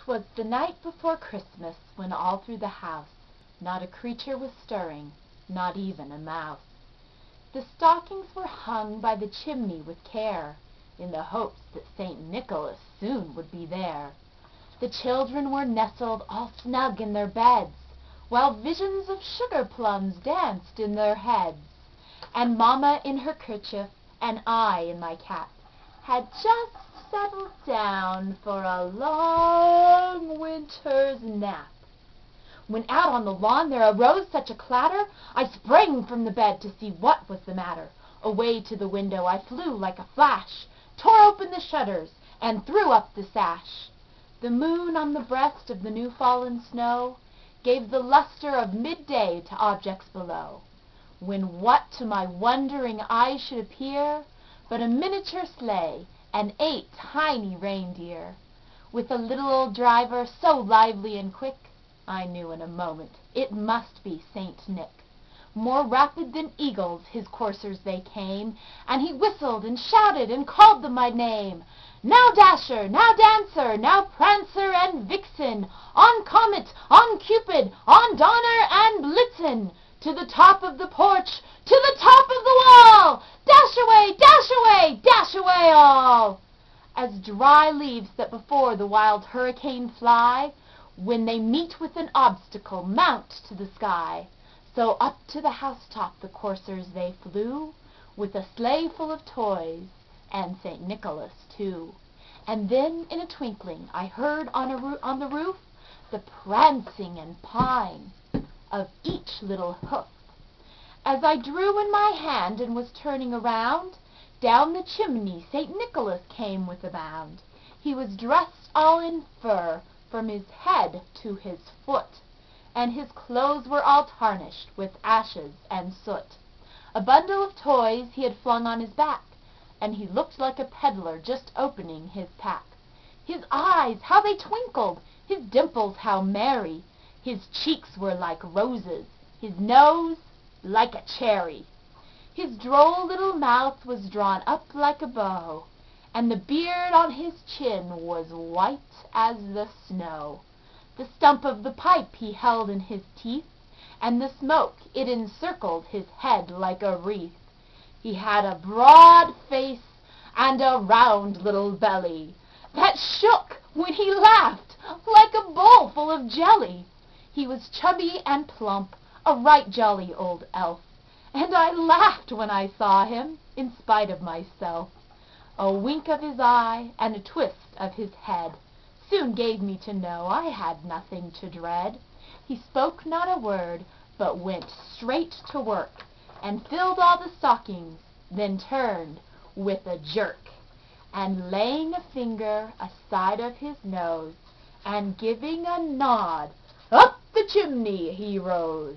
'Twas the night before Christmas, when all through the house not a creature was stirring, not even a mouse. The stockings were hung by the chimney with care, in the hopes that St. Nicholas soon would be there. The children were nestled all snug in their beds, while visions of sugar plums danced in their heads. And Mamma in her kerchief, and I in my cap, had just settled down for a long winter's nap, when out on the lawn there arose such a clatter, I sprang from the bed to see what was the matter. Away to the window I flew like a flash, tore open the shutters, and threw up the sash. The moon on the breast of the new-fallen snow gave the luster of midday to objects below, when what to my wondering eyes should appear but a miniature sleigh and 8 tiny reindeer, with a little old driver so lively and quick, I knew in a moment it must be Saint Nick. More rapid than eagles his coursers they came, and he whistled and shouted and called them by name. Now Dasher, now Dancer, now Prancer and Vixen, on Comet, on Cupid, on Donner and Blitzen, to the top of the porch, to the top of the wall! Dash away, dash away, dash away all! As dry leaves that before the wild hurricane fly, when they meet with an obstacle, mount to the sky, so up to the housetop the coursers they flew, with a sleigh full of toys, and St. Nicholas too. And then in a twinkling I heard on the roof the prancing and pawing of each little hoof. As I drew in my hand and was turning around, down the chimney St. Nicholas came with a bound. He was dressed all in fur from his head to his foot, and his clothes were all tarnished with ashes and soot. A bundle of toys he had flung on his back, and he looked like a peddler just opening his pack. His eyes, how they twinkled! His dimples, how merry! His cheeks were like roses, his nose like a cherry. His droll little mouth was drawn up like a bow, and the beard on his chin was white as the snow. The stump of the pipe he held in his teeth, and the smoke, it encircled his head like a wreath. He had a broad face and a round little belly that shook when he laughed like a bowl full of jelly. He was chubby and plump, a right jolly old elf, and I laughed when I saw him, in spite of myself. A wink of his eye and a twist of his head soon gave me to know I had nothing to dread. He spoke not a word, but went straight to work, and filled all the stockings, then turned with a jerk, and laying a finger aside of his nose, and giving a nod, up the chimney he rose.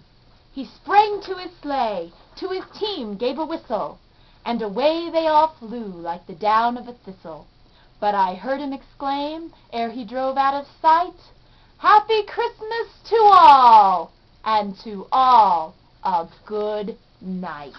He sprang to his sleigh, to his team gave a whistle, and away they all flew like the down of a thistle. But I heard him exclaim, ere he drove out of sight, "Happy Christmas to all, and to all a good night."